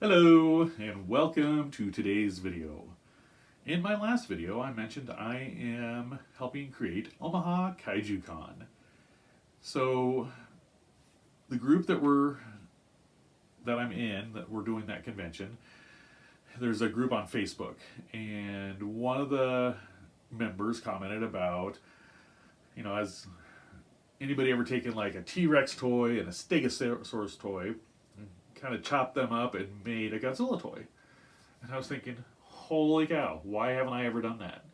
Hello and welcome to today's video. In my last video I mentioned I am helping create Omaha K.A.I.J.U Con. So the group that I'm in, that we're doing that convention, there's a group on Facebook, and one of the members commented about, has anybody ever taken like a T-Rex toy and a Stegosaurus toy, kind of chopped them up and made a Godzilla toy? And I was thinking, holy cow, why haven't I ever done that?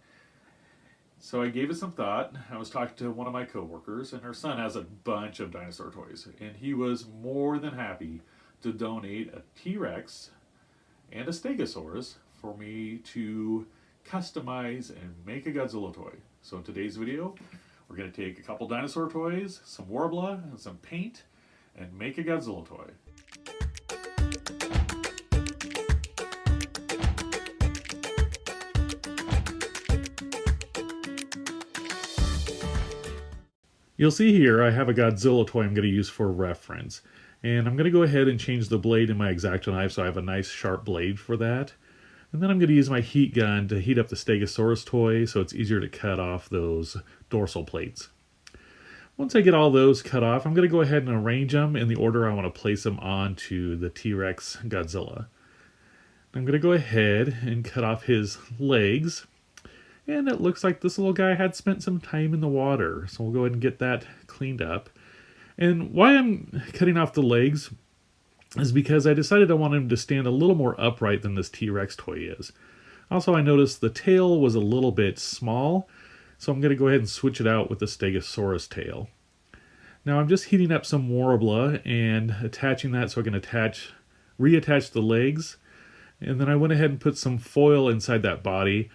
So I gave it some thought. I was talking to one of my coworkers, and her son has a bunch of dinosaur toys, and he was more than happy to donate a T-Rex and a Stegosaurus for me to customize and make a Godzilla toy. So in today's video, we're going to take a couple dinosaur toys, some worbla, and some paint, and make a Godzilla toy. You'll see here I have a Godzilla toy I'm going to use for reference. And I'm going to go ahead and change the blade in my X-Acto knife so I have a nice sharp blade for that. And then I'm going to use my heat gun to heat up the Stegosaurus toy so it's easier to cut off those dorsal plates. Once I get all those cut off, I'm going to go ahead and arrange them in the order I want to place them onto the T-Rex Godzilla. I'm going to go ahead and cut off his legs. And it looks like this little guy had spent some time in the water. So we'll go ahead and get that cleaned up. And why I'm cutting off the legs is because I decided I wanted him to stand a little more upright than this T-Rex toy is. Also, I noticed the tail was a little bit small, so I'm going to go ahead and switch it out with the Stegosaurus tail. Now I'm just heating up some worbla and attaching that so I can reattach the legs. And then I went ahead and put some foil inside that body.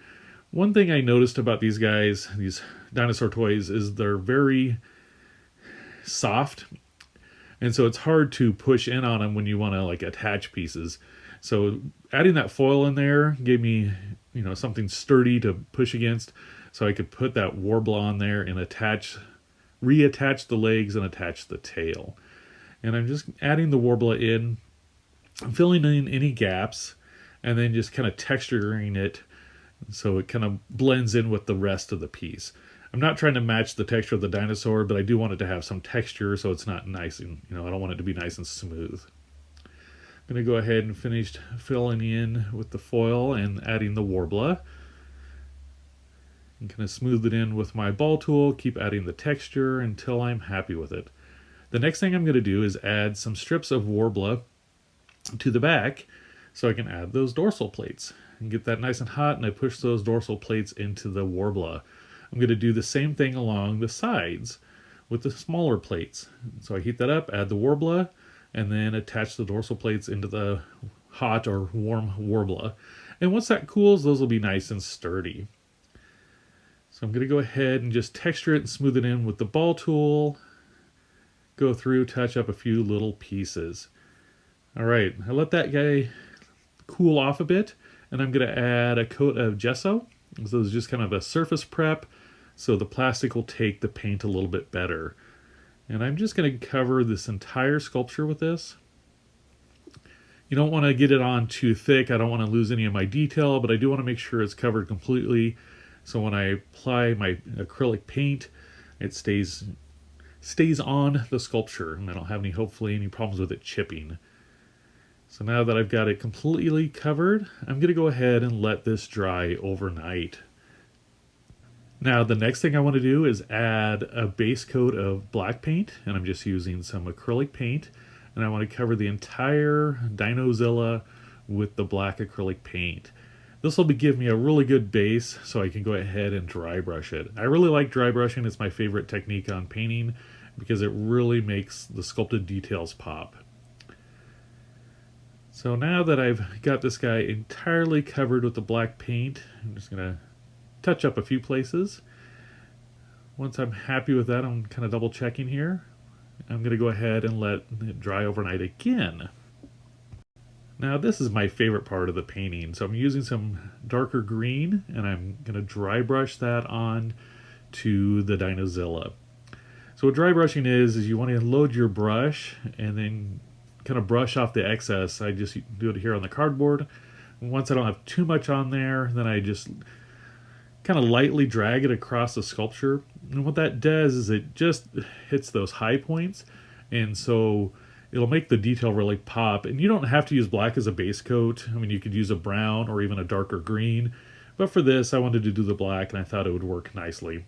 One thing I noticed about these guys, these dinosaur toys, is they're very soft, and so it's hard to push in on them when you want to like attach pieces. So adding that foil in there gave me, something sturdy to push against, so I could put that worbla on there and reattach the legs and attach the tail. And I'm just adding the worbla in, filling in any gaps, and then just kind of texturing it so it kind of blends in with the rest of the piece. I'm not trying to match the texture of the dinosaur, but I do want it to have some texture so it's not nice and, I don't want it to be nice and smooth. I'm going to go ahead and finish filling in with the foil and adding the worbla. And kind of smooth it in with my ball tool, keep adding the texture until I'm happy with it. The next thing I'm going to do is add some strips of worbla to the back so I can add those dorsal plates. And get that nice and hot, and I push those dorsal plates into the worbla. I'm going to do the same thing along the sides with the smaller plates. So I heat that up, add the worbla, and then attach the dorsal plates into the hot or warm worbla. And once that cools, those will be nice and sturdy. So I'm going to go ahead and just texture it and smooth it in with the ball tool. Go through, touch up a few little pieces. All right, I let that guy cool off a bit. And I'm going to add a coat of gesso. So it's just kind of a surface prep so the plastic will take the paint a little bit better. And I'm just going to cover this entire sculpture with this. You don't want to get it on too thick. I don't want to lose any of my detail, but I do want to make sure it's covered completely. So when I apply my acrylic paint, it stays on the sculpture, and I don't have hopefully any problems with it chipping. So now that I've got it completely covered, I'm going to go ahead and let this dry overnight. Now the next thing I want to do is add a base coat of black paint, and I'm just using some acrylic paint, and I want to cover the entire Dinozilla with the black acrylic paint. This will give me a really good base so I can go ahead and dry brush it. I really like dry brushing. It's my favorite technique on painting because it really makes the sculpted details pop. So now that I've got this guy entirely covered with the black paint, I'm just going to touch up a few places. Once I'm happy with that, I'm kind of double checking here. I'm going to go ahead and let it dry overnight again. Now this is my favorite part of the painting. So I'm using some darker green, and I'm going to dry brush that on to the Dinozilla. So what dry brushing is you want to load your brush and then kind of brush off the excess, I just do it here on the cardboard. And once I don't have too much on there, then I just kind of lightly drag it across the sculpture. And what that does is it just hits those high points, and so it'll make the detail really pop. And you don't have to use black as a base coat. I mean, you could use a brown or even a darker green. But for this, I wanted to do the black, and I thought it would work nicely.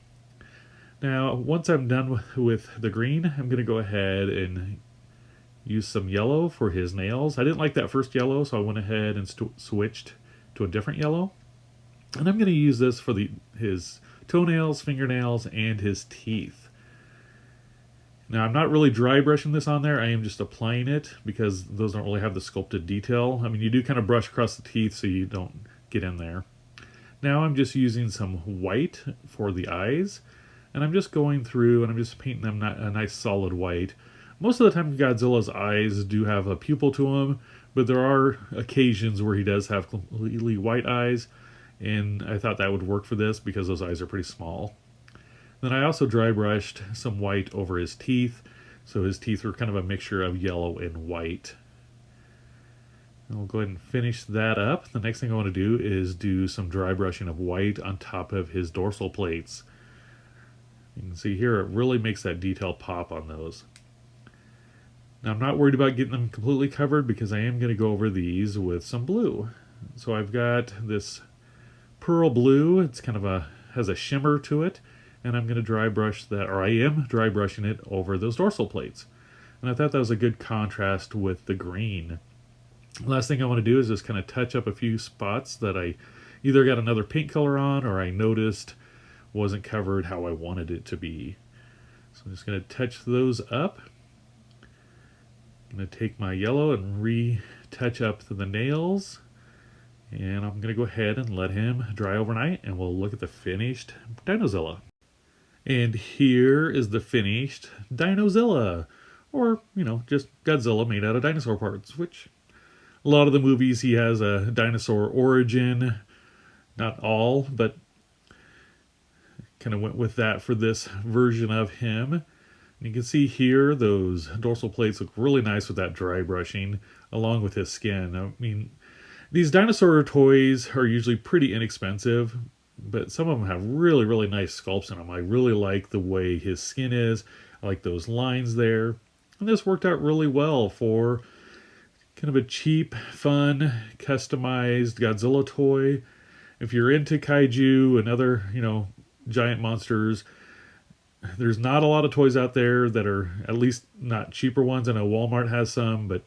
Now, once I'm done with the green, I'm going to go ahead and use some yellow for his nails. I didn't like that first yellow, so I went ahead and switched to a different yellow. And I'm going to use this for his toenails, fingernails, and his teeth. Now, I'm not really dry brushing this on there. I am just applying it because those don't really have the sculpted detail. I mean, you do kind of brush across the teeth so you don't get in there. Now I'm just using some white for the eyes, and I'm just going through and I'm just painting them a nice solid white. Most of the time Godzilla's eyes do have a pupil to them, but there are occasions where he does have completely white eyes, and I thought that would work for this because those eyes are pretty small. Then I also dry brushed some white over his teeth, so his teeth were kind of a mixture of yellow and white. And we'll go ahead and finish that up. The next thing I want to do is do some dry brushing of white on top of his dorsal plates. You can see here it really makes that detail pop on those. Now I'm not worried about getting them completely covered because I am going to go over these with some blue. So I've got this pearl blue. It's kind of has a shimmer to it, and I'm going to dry brush that, or I am dry brushing it over those dorsal plates. And I thought that was a good contrast with the green. Last thing I want to do is just kind of touch up a few spots that I either got another paint color on or I noticed wasn't covered how I wanted it to be. So I'm just going to touch those up. I'm going to take my yellow and retouch up the nails. And I'm going to go ahead and let him dry overnight, and we'll look at the finished Dinozilla. And here is the finished Dinozilla. Or, just Godzilla made out of dinosaur parts, which a lot of the movies he has a dinosaur origin. Not all, but kind of went with that for this version of him. And you can see here those dorsal plates look really nice with that dry brushing along with his skin. I mean, these dinosaur toys are usually pretty inexpensive, but some of them have really, really nice sculpts in them. I really like the way his skin is. I like those lines there. And this worked out really well for kind of a cheap, fun, customized Godzilla toy. If you're into Kaiju and other, giant monsters, there's not a lot of toys out there that are at least not cheaper ones. I know Walmart has some, but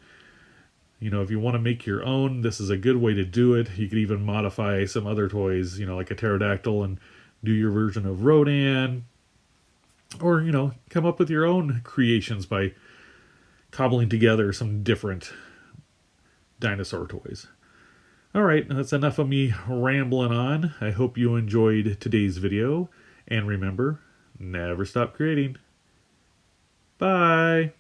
if you want to make your own, this is a good way to do it. You could even modify some other toys, like a pterodactyl, and do your version of Rodan. Or, come up with your own creations by cobbling together some different dinosaur toys. Alright, that's enough of me rambling on. I hope you enjoyed today's video. And remember, never stop creating. Bye!